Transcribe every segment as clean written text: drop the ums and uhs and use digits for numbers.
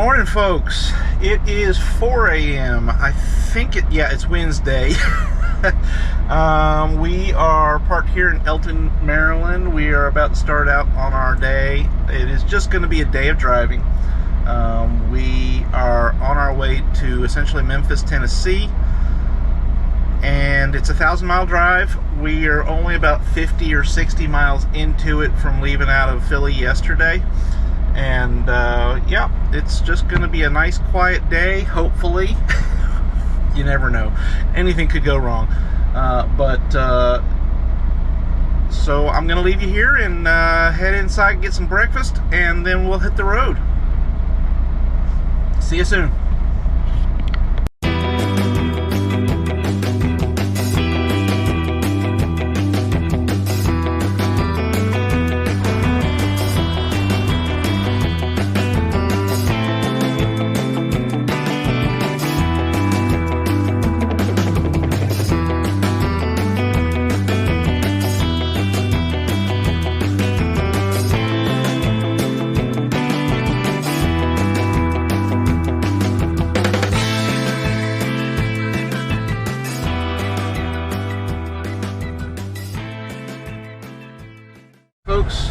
morning, folks. It is 4 a.m. I think it's Wednesday. We are parked here in Elton, Maryland. We are about to start out on our day. It is just going to be a day of driving. We are on our way to essentially Memphis, Tennessee, and it's a 1,000-mile drive. We are only about 50 or 60 miles into it from leaving out of Philly yesterday. And yeah, it's just going to be a nice quiet day, hopefully. You never know. Anything could go wrong. So I'm going to leave you here and head inside and get some breakfast, and then we'll hit the road. See you soon. Folks,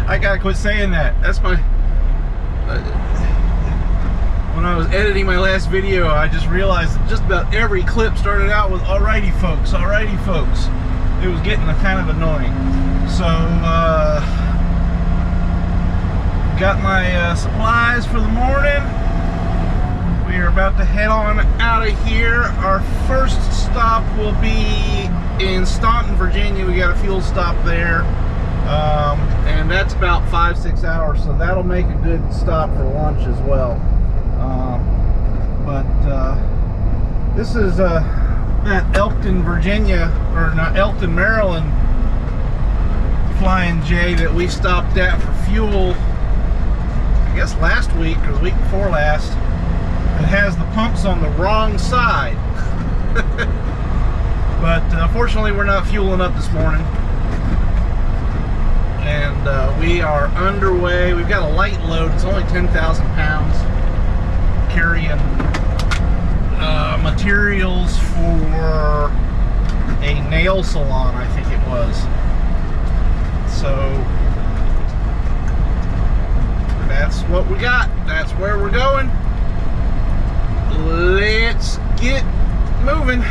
I gotta quit saying that. That's my when I was editing my last video, I just realized that just about every clip started out with alrighty folks. It was getting kind of annoying. So got my supplies for the morning. We are about to head on out of here. Our first stop will be in Staunton, Virginia. We got a fuel stop there, and that's about 5-6 hours, so that'll make a good stop for lunch as well. This is that Elton, Virginia, or not Elton, Maryland Flying J that we stopped at for fuel, I guess last week or the week before last. It has the pumps on the wrong side. But fortunately we're not fueling up this morning, and we are underway. We've got a light load. It's only 10,000 pounds, carrying materials for a nail salon, I think it was. So that's what we got. That's where we're going. Let's get moving.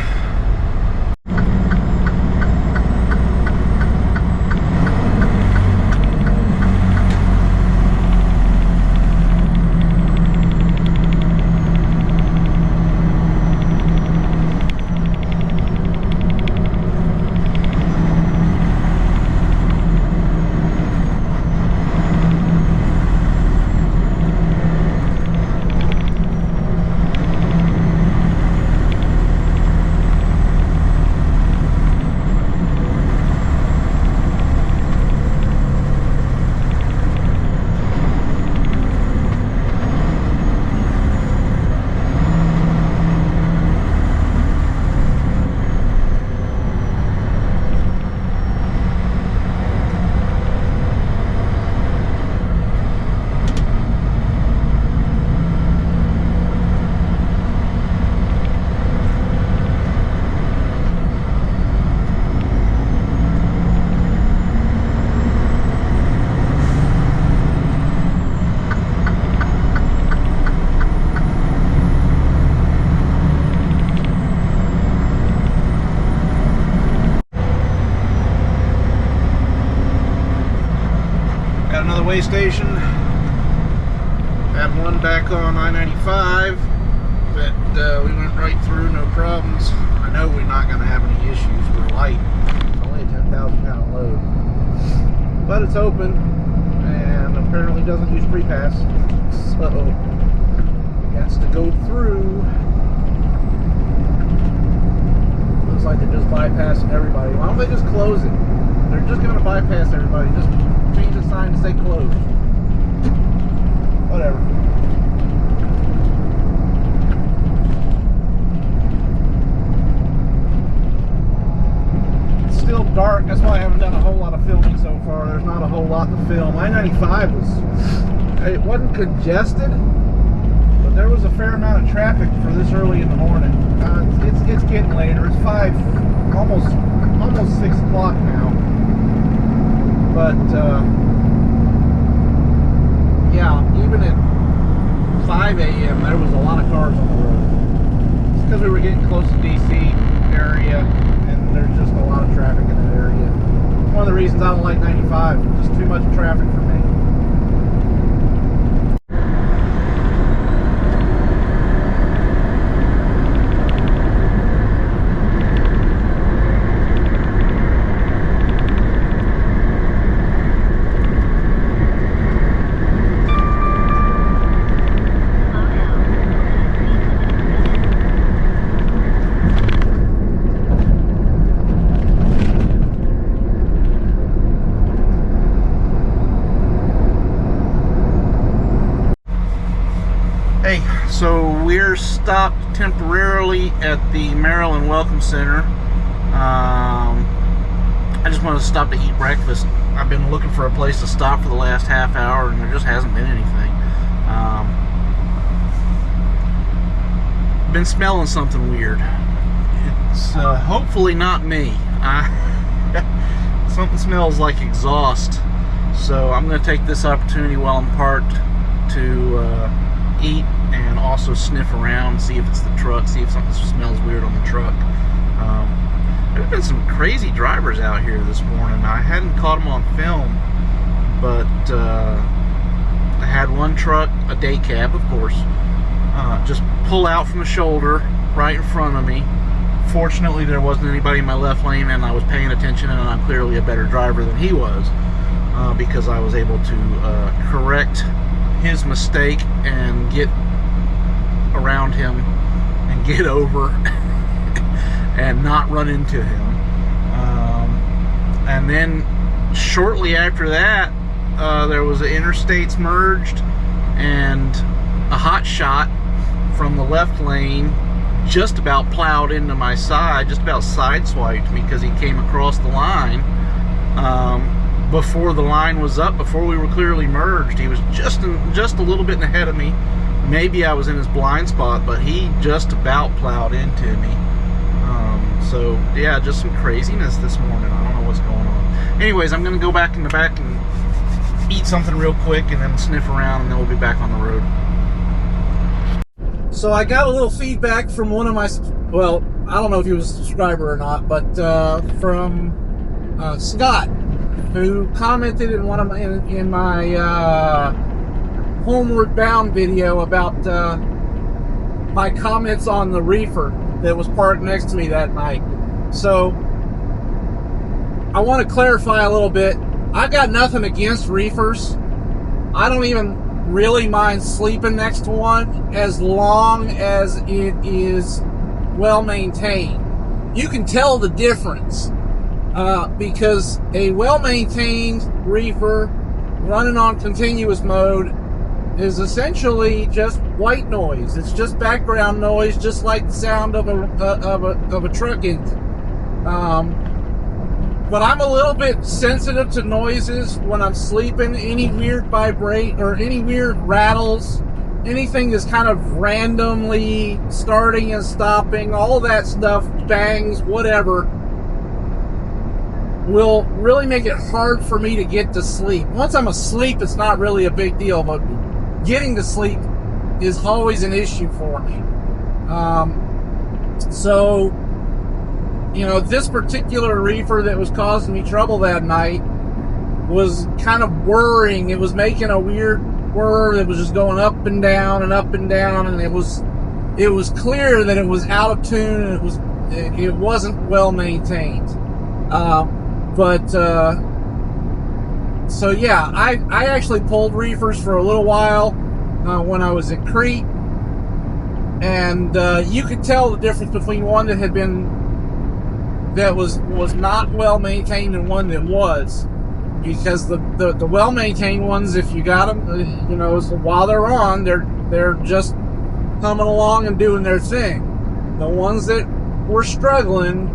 Way station. Had one back on I-95 that we went right through, no problems. I know we're not going to have any issues. We're light. It's only a 10,000 pound load, but it's open and apparently doesn't use pre-pass, so it has to go through. Looks like they're just bypassing everybody. Why don't they just close it? They're just going to bypass everybody. Just change the sign to say closed. Whatever. It's still dark. That's why I haven't done a whole lot of filming so far. There's not a whole lot to film. I-95 was, it wasn't congested, but there was a fair amount of traffic for this early in the morning. It's getting later. It's almost 6 o'clock now. But yeah, even at 5 a.m. there was a lot of cars on the road. It's because we were getting close to DC area, and there's just a lot of traffic in that area. It's one of the reasons I don't like 95. Just too much traffic for me. So we're stopped temporarily at the Maryland Welcome Center. I just wanted to stop to eat breakfast. I've been looking for a place to stop for the last half hour, and there just hasn't been anything. Been smelling something weird. It's hopefully not me. Something smells like exhaust. So I'm going to take this opportunity while I'm parked to eat and also sniff around, see if it's the truck, see if something smells weird on the truck. There's been some crazy drivers out here this morning. I hadn't caught them on film, but I had one truck, a day cab of course, just pull out from the shoulder right in front of me. Fortunately there wasn't anybody in my left lane, and I was paying attention, and I'm clearly a better driver than he was, because I was able to correct his mistake and get around him and get over and not run into him. And then shortly after that, there was an interstates merged, and a hot shot from the left lane just about plowed into my side, just about sideswiped me because he came across the line before the line was up, before we were clearly merged. He was just a little bit ahead of me. Maybe I was in his blind spot, but he just about plowed into me. So yeah, just some craziness this morning. I don't know what's going on. Anyways, I'm gonna go back in the back and eat something real quick, and then sniff around, and then we'll be back on the road. So I got a little feedback from one of my, well, I don't know if he was a subscriber or not, but from Scott, who commented in one of my in my homeward bound video about my comments on the reefer that was parked next to me that night. So I want to clarify a little bit. I got nothing against reefers. I don't even really mind sleeping next to one as long as it is well maintained. You can tell the difference because a well-maintained reefer running on continuous mode is essentially just white noise. It's just background noise, just like the sound of a truck engine. But I'm a little bit sensitive to noises when I'm sleeping. Any weird vibrate or any weird rattles, anything that's kind of randomly starting and stopping, all that stuff, bangs, whatever, will really make it hard for me to get to sleep. Once I'm asleep, it's not really a big deal, but getting to sleep is always an issue for me. So, you know, this particular reefer that was causing me trouble that night was kind of whirring. It was making a weird whir that was just going up and down and up and down, and it was clear that it was out of tune, and it wasn't well maintained. So yeah, I actually pulled reefers for a little while when I was at Crete, and you could tell the difference between one that was not well maintained and one that was, because the well maintained ones, if you got them, you know, so while they're on, they're just humming along and doing their thing. The ones that were struggling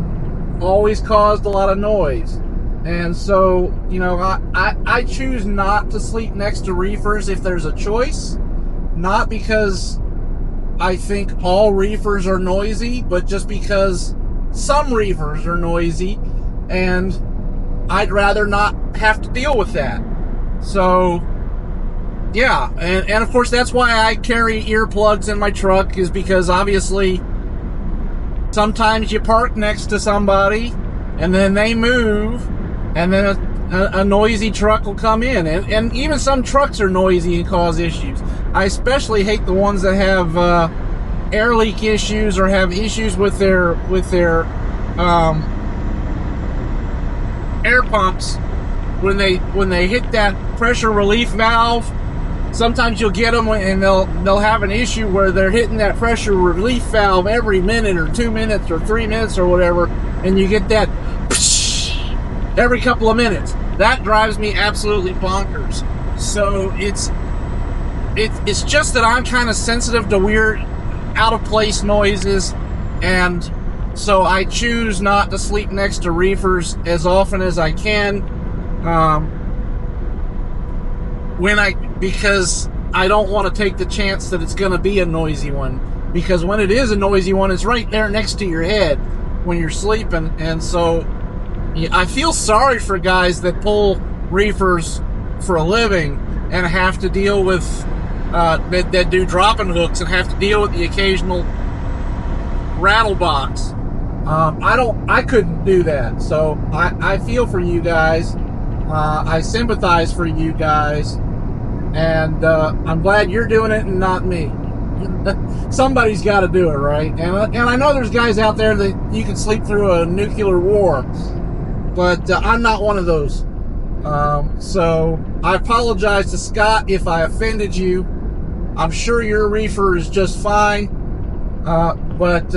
always caused a lot of noise. And so, you know, I choose not to sleep next to reefers if there's a choice. Not because I think all reefers are noisy, but just because some reefers are noisy, and I'd rather not have to deal with that. So, yeah, and of course that's why I carry earplugs in my truck, is because obviously sometimes you park next to somebody and then they move, and then a noisy truck will come in, and even some trucks are noisy and cause issues. I especially hate the ones that have air leak issues or have issues with their air pumps when they hit that pressure relief valve. Sometimes you'll get them and they'll have an issue where they're hitting that pressure relief valve every minute or 2 minutes or 3 minutes or whatever, and you get that every couple of minutes. That drives me absolutely bonkers. So it's just that I'm kind of sensitive to weird, out of place noises, and so I choose not to sleep next to reefers as often as I can. Because I don't want to take the chance that it's going to be a noisy one. Because when it is a noisy one, it's right there next to your head when you're sleeping. And so I feel sorry for guys that pull reefers for a living and have to deal with, that do dropping hooks and have to deal with the occasional rattle box. I couldn't do that. So I feel for you guys. I sympathize for you guys. And I'm glad you're doing it and not me. Somebody's got to do it, right? And I know there's guys out there that you can sleep through a nuclear war, but I'm not one of those. So I apologize to Scott if I offended you. I'm sure your reefer is just fine, but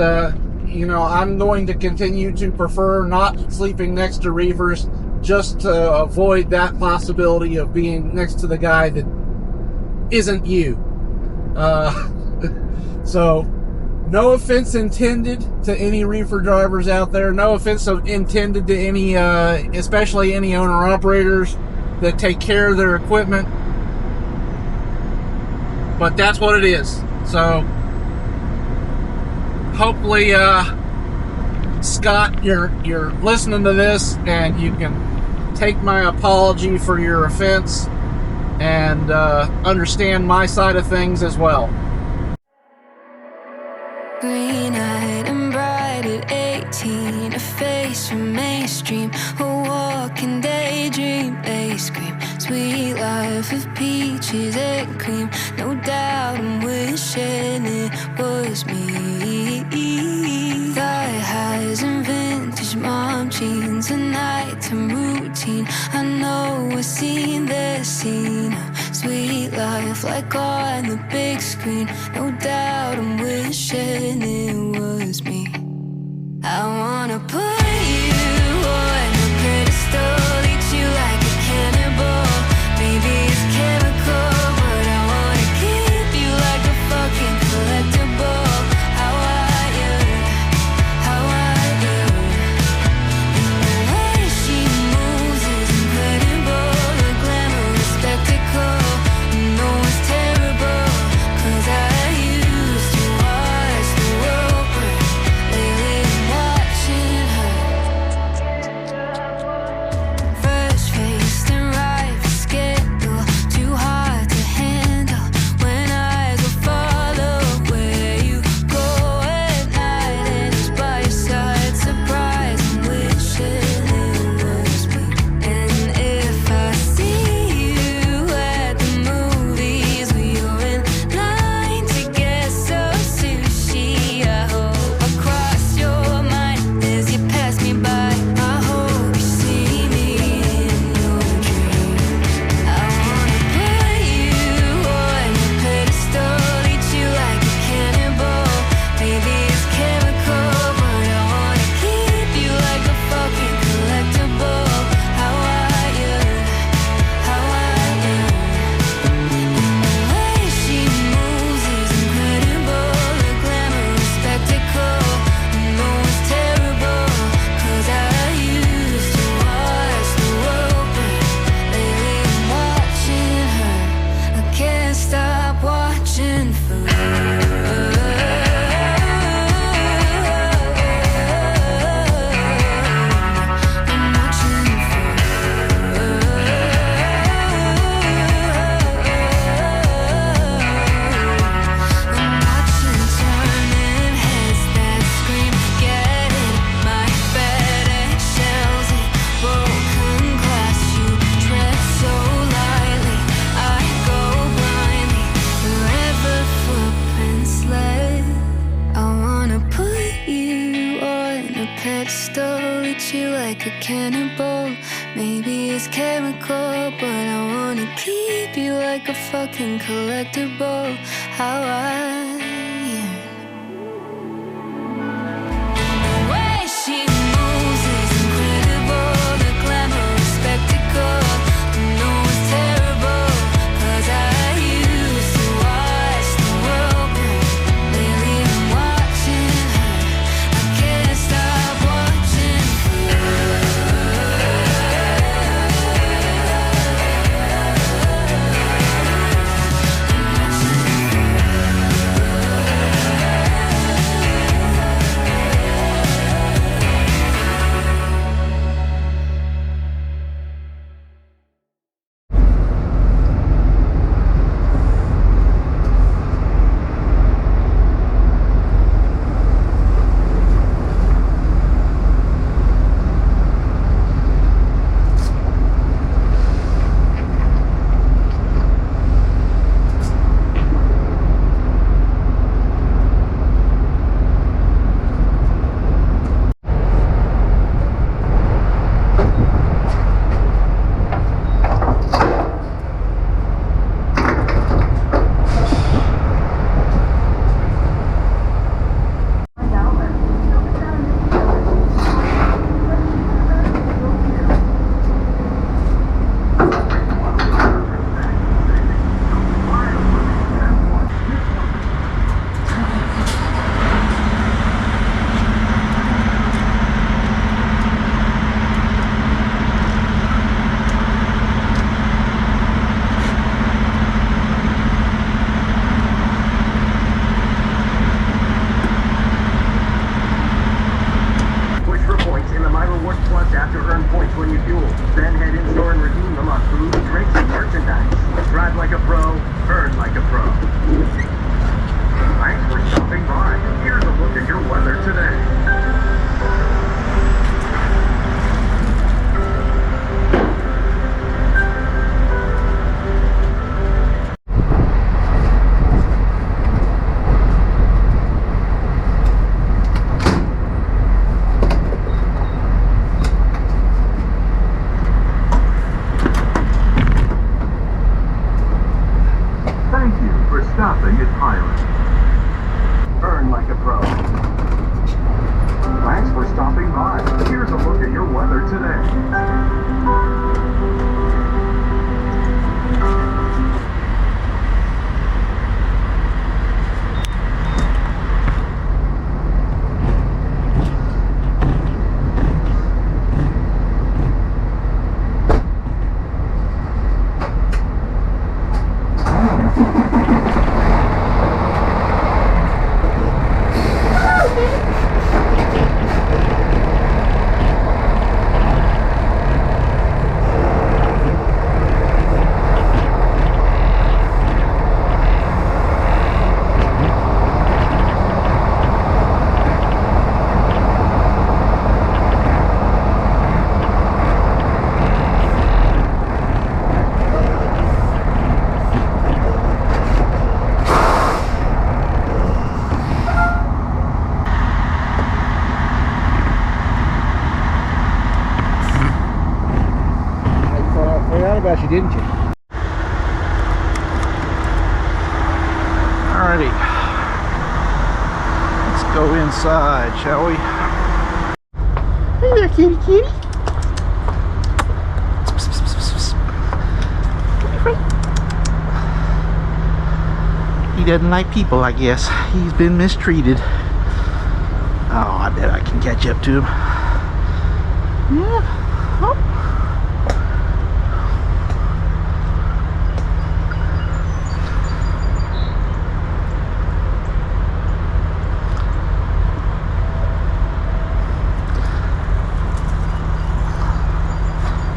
you know, I'm going to continue to prefer not sleeping next to reefers, just to avoid that possibility of being next to the guy that isn't you. So no offense intended to any reefer drivers out there. No offense intended to any, especially any owner-operators that take care of their equipment. But that's what it is. So hopefully, Scott, you're listening to this and you can take my apology for your offense and understand my side of things as well. Green-eyed and bright at 18, a face from mainstream, a walking daydream. They scream, sweet life of peaches and cream. No doubt I'm wishing it was me. Thigh highs and vintage mom jeans, a nighttime routine. I know I've seen this scene. Sweet life like on the big screen. No doubt I'm wishing it was me. I wanna put you on a pedestal, eat you like a cannibal. Maybe it's chemical, but I wanna keep you like a fucking collectible. How are you? How are you? And the way she moves is incredible, a glamorous spectacle. No one's terrible, 'cause I used to watch the world burn. Lately I'm watching her like a cannibal. Maybe it's chemical, but I wanna keep you like a fucking collectible. How I way she moves is incredible. The glamorous spectacle, I know it's terrible, 'cause I used to watch the world burn. Lately I'm watching her, I can't stop watching stopping at Pilot. Earn like a pro. Thanks for stopping by. Here's a look at your weather today. About you, didn't you? Alrighty, let's go inside, shall we? Hey there, kitty kitty. He doesn't like people, I guess. He's been mistreated. Oh, I bet I can catch up to him. Yeah. Oh.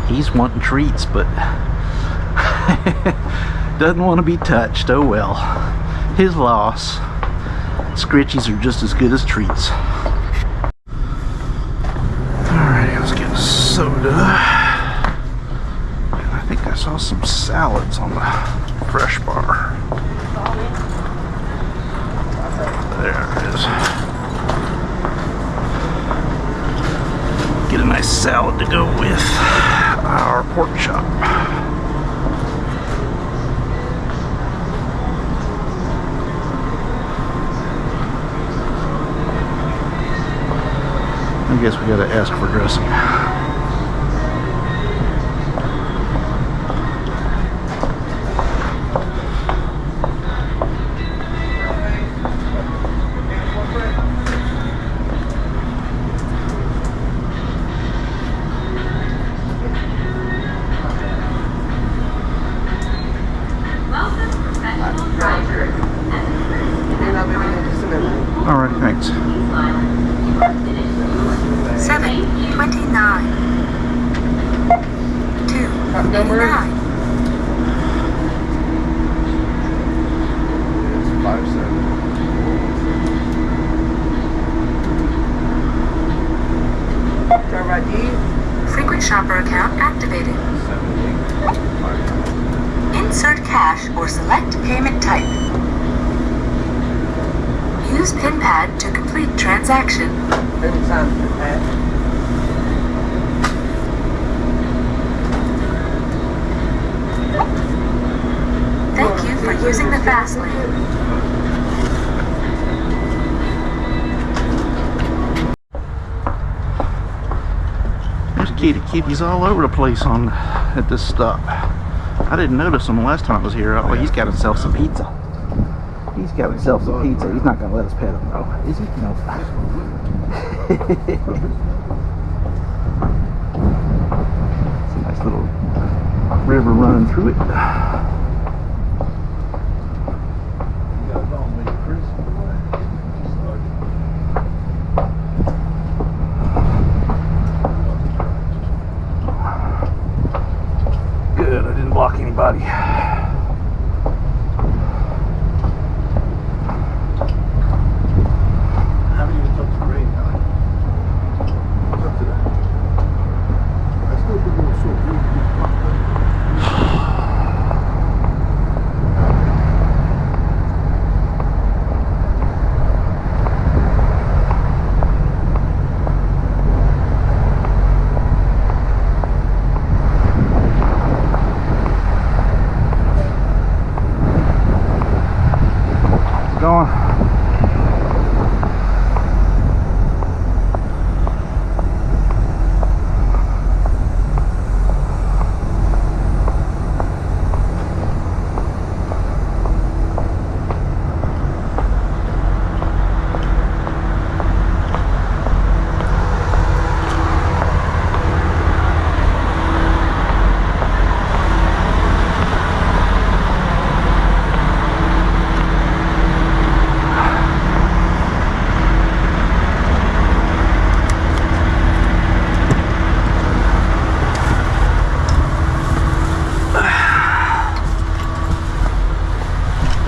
He's wanting treats, but doesn't want to be touched. Oh well. His loss. Scritchies are just as good as treats. Alright, let's get a soda. And I think I saw some salads on the fresh bar. There it is. Get a nice salad to go with our pork chop. I guess we gotta ask for dressing. Alright, thanks. 7:29. 2:59. It's 5-7. Driver ID. Frequent shopper account activated. 7-8. Insert cash or select payment type. Use PIN pad to complete transaction. Payment time, Pat. Thank you for using the fast lane. There's Gitty's all over the place at this stop. I didn't notice him the last time I was here. Oh, he's got himself some pizza. He's got himself some pizza. He's not going to let us pet him, though. Is he? No. It's a nice little river running through it. Good, I didn't block anybody. Going.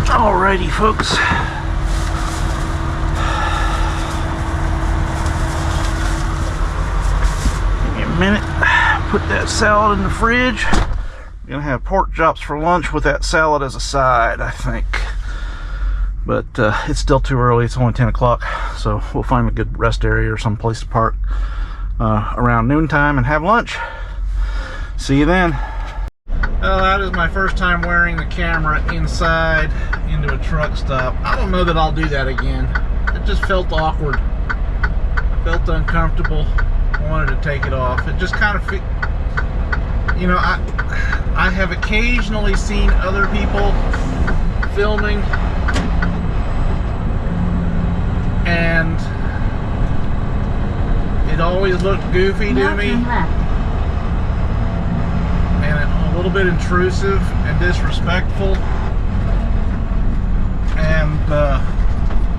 Alrighty, folks. Give me a minute. Put that salad in the fridge. I'm gonna have pork chops for lunch with that salad as a side, I think. But it's still too early. It's only 10 o'clock, so we'll find a good rest area or some place to park around noontime and have lunch. See you then. Well, that is my first time wearing the camera inside into a truck stop. I don't know that I'll do that again. It just felt awkward. I felt uncomfortable. I wanted to take it off. It just kind of, you know, I have occasionally seen other people filming, and it always looked goofy to me. A little bit intrusive and disrespectful, and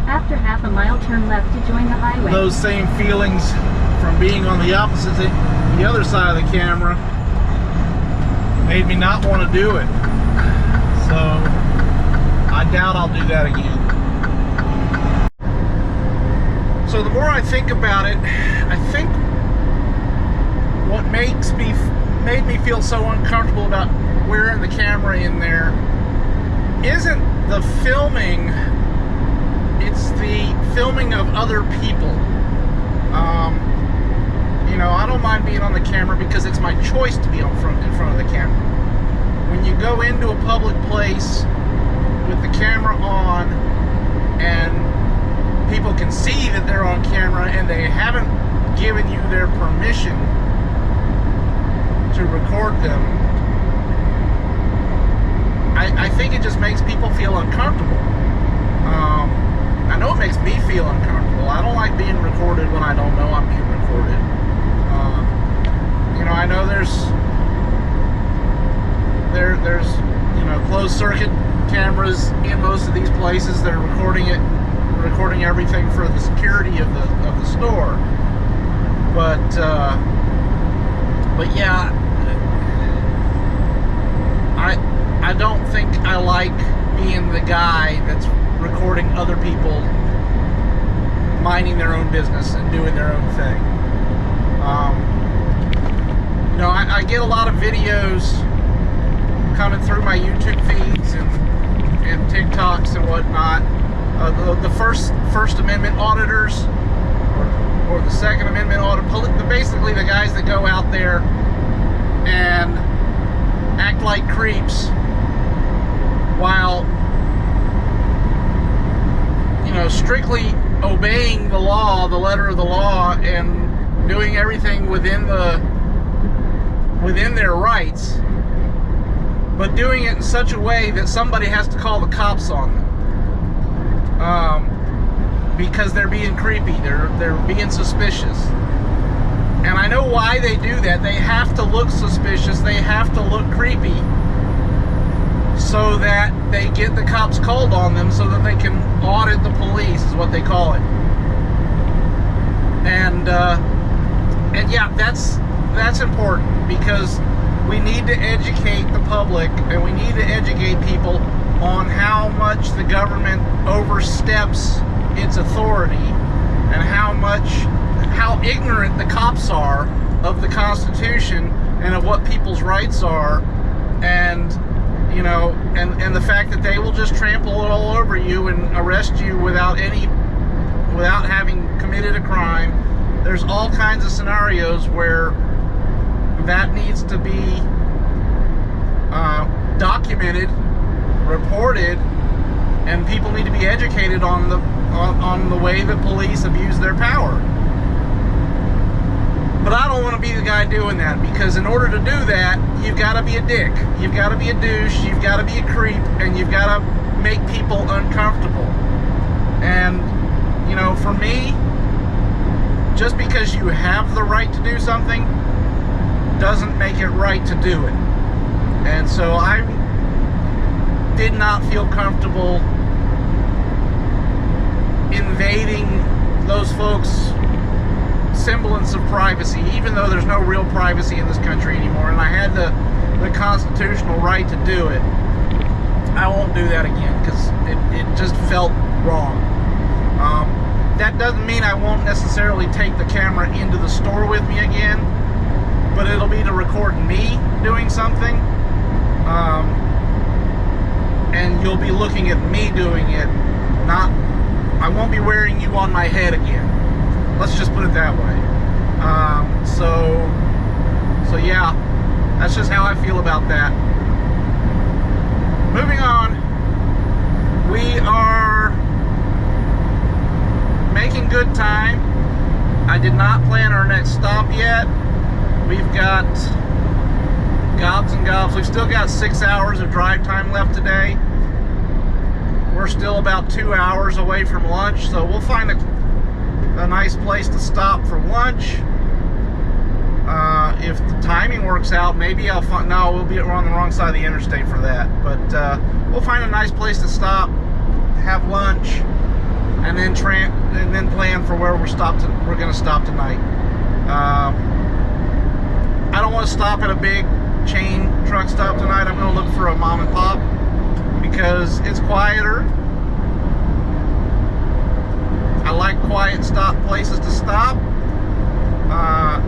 after half a mile, turn left to join the highway. Those same feelings from being on the opposite, the other side of the camera, made me not want to do it. So I doubt I'll do that again. So the more I think about it, I think what made me feel so uncomfortable about wearing the camera in there isn't the filming, it's the filming of other people. you know, I don't mind being on the camera because it's my choice to be in front of the camera. When you go into a public place with the camera on and people can see that they're on camera and they haven't given you their permission to record them, I think it just makes people feel uncomfortable. I know it makes me feel uncomfortable. I don't like being recorded when I don't know I'm being recorded. You know, I know there's you know, closed circuit cameras in most of these places that are recording everything for the security of the store. But yeah, I don't think I like being the guy that's recording other people minding their own business and doing their own thing. You know, I get a lot of videos coming through my YouTube feeds and TikToks and whatnot. The First Amendment auditors or the Second Amendment auditors, basically the guys that go out there and act like creeps while, you know, strictly obeying the law, the letter of the law, and doing everything within their rights, but doing it in such a way that somebody has to call the cops on them because they're being creepy, they're being suspicious. And I know why they do that. They have to look suspicious, they have to look creepy, so that they get the cops called on them, so that they can audit the police, is what they call it. And yeah, that's important, because we need to educate the public, and we need to educate people on how much the government oversteps its authority, and how ignorant the cops are of the Constitution and of what people's rights are, and you know, and the fact that they will just trample it all over you and arrest you without having committed a crime. There's all kinds of scenarios where that needs to be documented, reported, and people need to be educated on the way that police abuse their power. But I don't want to be the guy doing that, because in order to do that, you've got to be a dick, you've got to be a douche, you've got to be a creep, and you've got to make people uncomfortable. And, you know, for me, just because you have the right to do something doesn't make it right to do it. And so I did not feel comfortable invading those folks' semblance of privacy, even though there's no real privacy in this country anymore, and I had the constitutional right to do it. I won't do that again, because it just felt wrong. That doesn't mean I won't necessarily take the camera into the store with me again, but it'll be to record me doing something, and you'll be looking at me doing it, I won't be wearing you on my head again. Let's just put it that way. So yeah, that's just how I feel about that. Moving on, we are making good time. I did not plan our next stop yet. We've got gobs and gobs. We've still got 6 hours of drive time left today. We're still about 2 hours away from lunch, so we'll find a nice place to stop for lunch. If the timing works out, maybe I'll find, no, we're on the wrong side of the interstate for that, but we'll find a nice place to stop, have lunch, and then plan for where we're going to stop tonight. I don't want to stop at a big chain truck stop tonight. I'm going to look for a mom and pop, because it's quieter. I like quiet places to stop,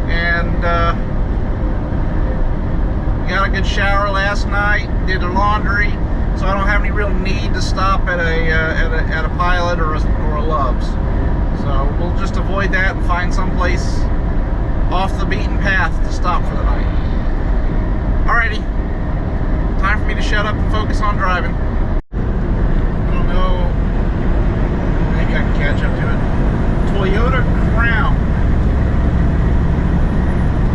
and got a good shower last night, did the laundry, so I don't have any real need to stop at a Pilot or a Love's. So we'll just avoid that and find someplace off the beaten path to stop for the night. Alrighty, time for me to shut up and focus on driving. I don't know, maybe I can catch up to it. Toyota Crown.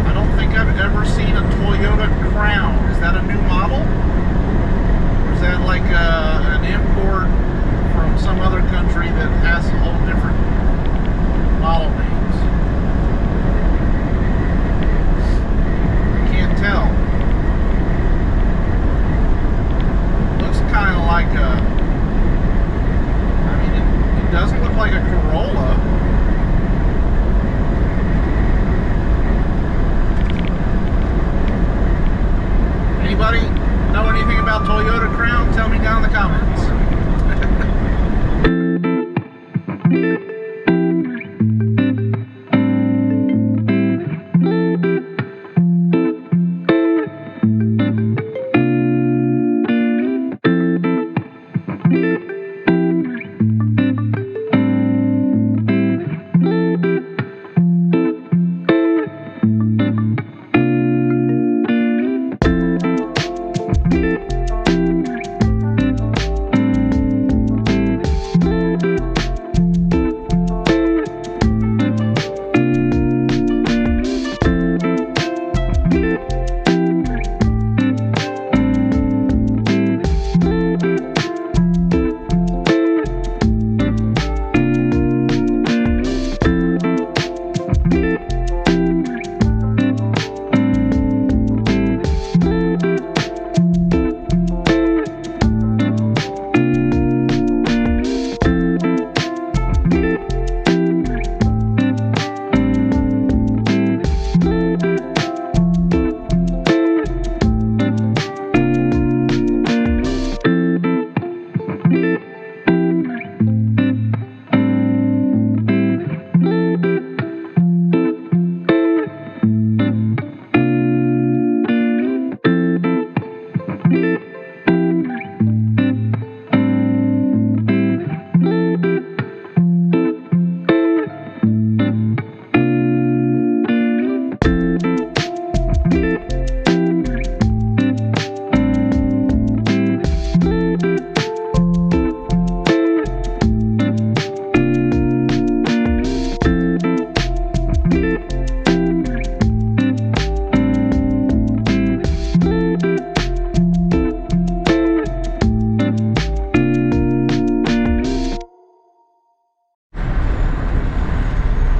I don't think I've ever seen a Toyota Crown. Is that a new model? Or is that like an import from some other country that has a whole different model names? I can't tell. Looks kind of like a, I mean, it doesn't look like a Corolla. Anybody know anything about Toyota Crown? Tell me down in the comments.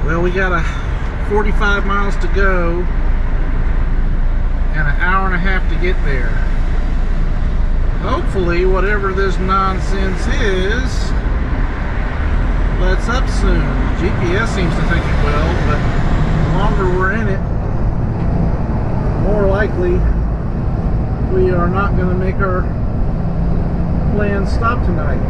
Well, we got 45 miles to go and an hour and a half to get there. Hopefully, whatever this nonsense is, lets up soon. GPS seems to think it will, but the longer we're in it, more likely we are not going to make our planned stop tonight.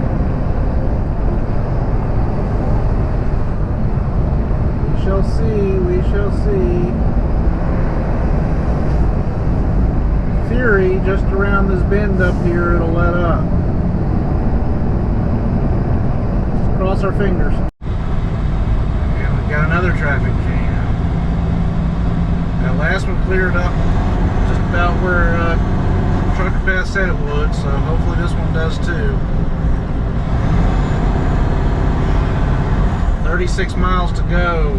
We shall see, we shall see. In theory, just around this bend up here, it'll let up. Just cross our fingers. And we've got another traffic jam. That last one cleared up just about where Trucker Pat said it would, so hopefully this one does too. 36 miles to go.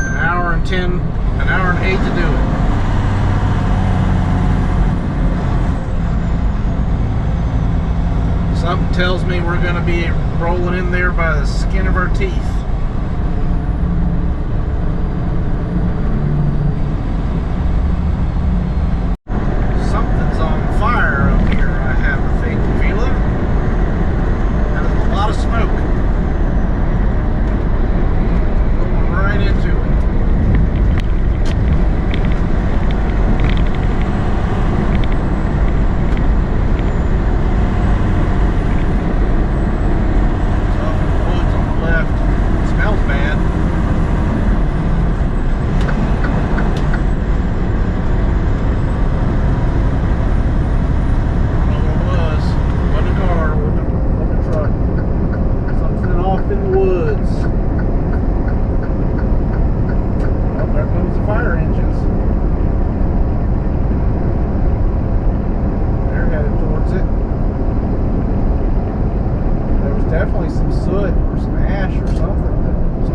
An hour and 8 to do it. Something tells me we're going to be rolling in there by the skin of our teeth. Something's on fire up here, I have a feeling. And there's a lot of smoke. Going right into it. Off in the woods on the left. definitely some soot or some ash or something that was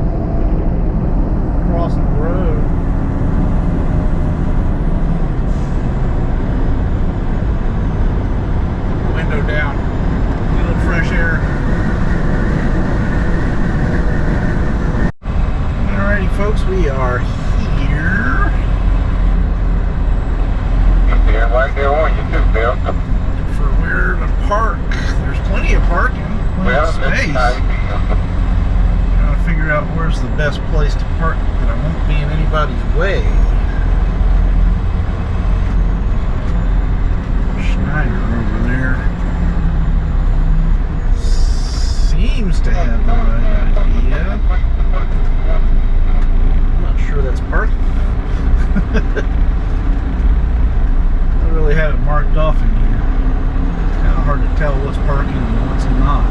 crossing the road. Window down. Get a little fresh air. Alrighty, folks, we are here. Yeah, right there on you too, Bill. For where to park. There's plenty of parking, plenty of space. Trying to figure out where's the best place to park that I won't be in anybody's way. Schneider over there seems to have the right idea. I'm not sure that's parking. I really have it marked off in here. It's kind of hard to tell what's parking and what's not.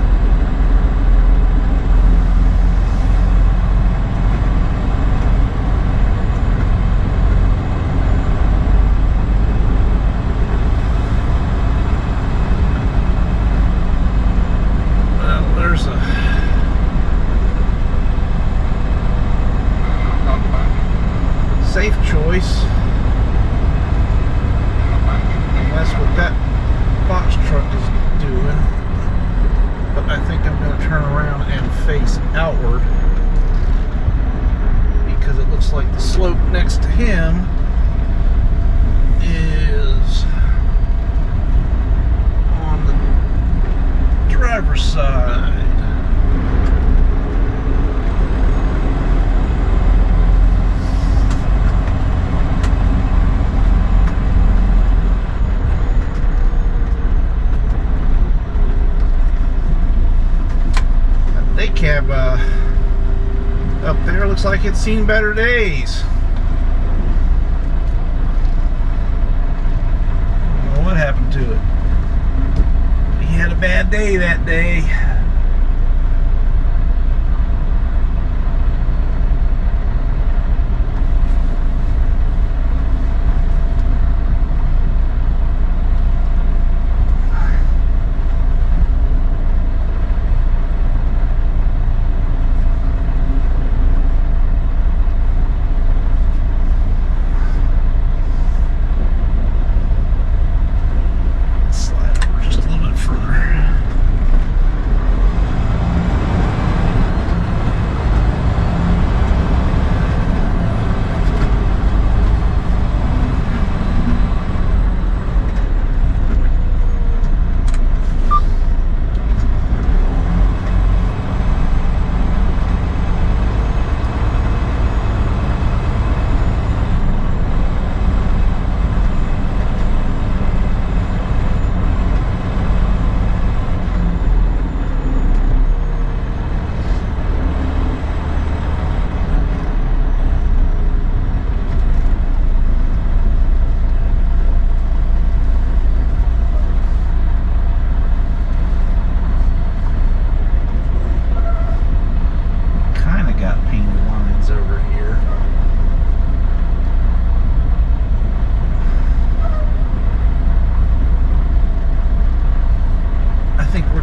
Well, there's a safe choice. That's what that box truck is doing. But I think I'm going to turn around and face outward because it looks like the slope next to him is on the driver's side. Cab up there looks like it's seen better days. I don't know what happened to it. He had a bad day that day.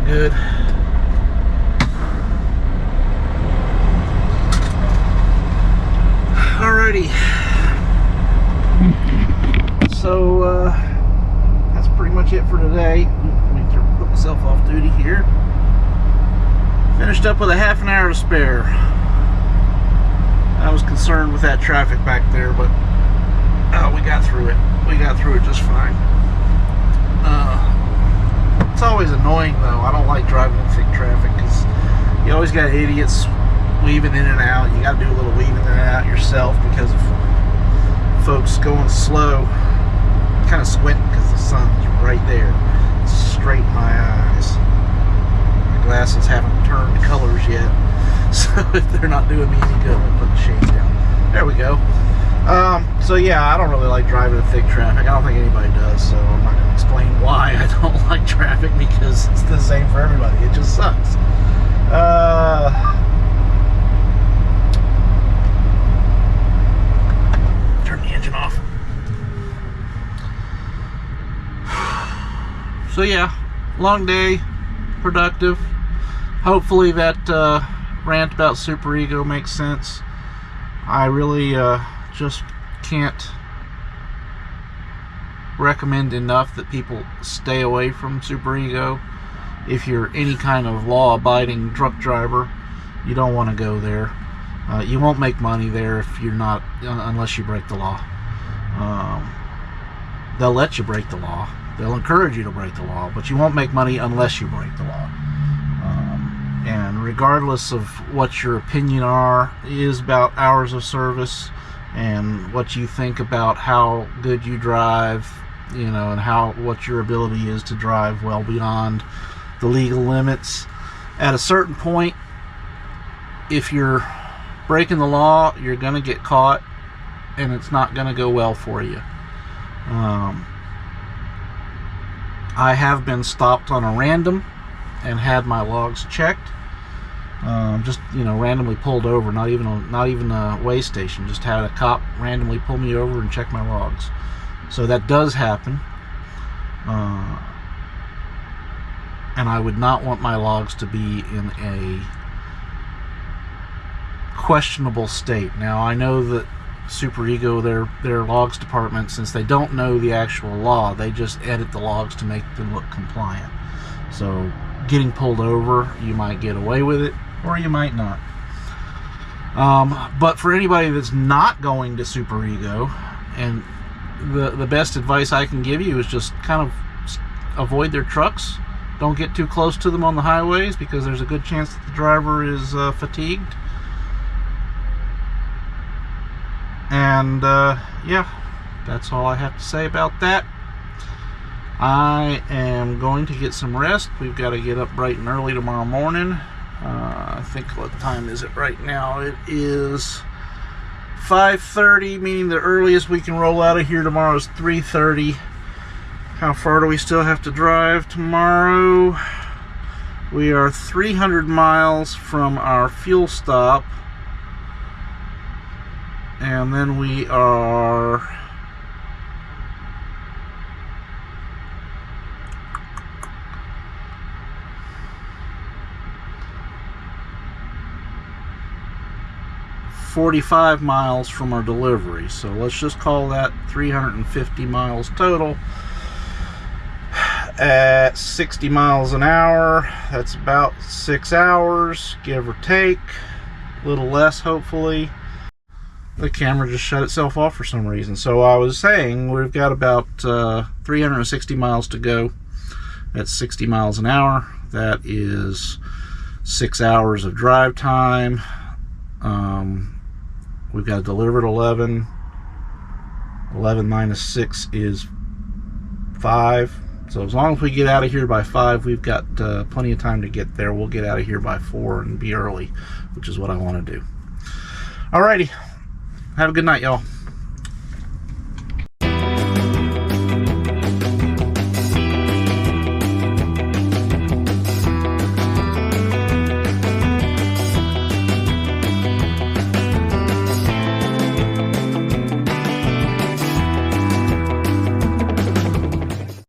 Good. Alrighty. So that's pretty much it for today. Let me put myself off duty here. Finished up with a half an hour to spare. I was concerned with that traffic back there, but we got through it. We got through it just fine. It's always annoying though. I don't like driving in thick traffic because you always got idiots weaving in and out. You got to do a little weaving in and out yourself because of folks going slow. I'm kind of squinting because the sun's right there. It's straight in my eyes. My glasses haven't turned colors yet, so if they're not doing me any good, I'll put the shades down. There we go. So yeah, I don't really like driving in thick traffic. I don't think anybody does, so I'm not going to explain why I don't like traffic because it's the same for everybody. It just sucks. Turn the engine off. So yeah, long day, productive. hopefully that rant about superego makes sense. I really just can't recommend enough that people stay away from superego. If you're any kind of law-abiding truck driver, you don't want to go there. You won't make money there if you're not, unless you break the law. They'll let you break the law. They'll encourage you to break the law, but you won't make money unless you break the law. And regardless of what your opinion is about hours of service and what you think about how good you drive, you know, and what your ability is to drive well beyond the legal limits, at a certain point, if you're breaking the law, you're going to get caught, and it's not going to go well for you. I have been stopped on a random and had my logs checked. Just, you know, randomly pulled over, not even a weigh station. Just had a cop randomly pull me over and check my logs. So that does happen. And I would not want my logs to be in a questionable state. Now, I know that superego, their logs department, since they don't know the actual law, they just edit the logs to make them look compliant. So getting pulled over, you might get away with it, or you might not. But for anybody that's not going to superego, and the best advice I can give you is just kind of avoid their trucks. Don't get too close to them on the highways, because there's a good chance that the driver is fatigued. And yeah, that's all I have to say about that. I am going to get some rest. We've got to get up bright and early tomorrow morning. I think, what time is it right now? It is 5:30, meaning the earliest we can roll out of here tomorrow is 3:30. How far do we still have to drive tomorrow? We are 300 miles from our fuel stop. And then we are 45 miles from our delivery. So let's just call that 350 miles total. At 60 miles an hour, that's about 6 hours, give or take. A little less, hopefully. The camera just shut itself off for some reason. So I was saying, we've got about 360 miles to go at 60 miles an hour. That is 6 hours of drive time. We've got to deliver at 11. 11 minus 6 is 5. So as long as we get out of here by 5, we've got plenty of time to get there. We'll get out of here by 4 and be early, which is what I want to do. Alrighty. Have a good night, y'all.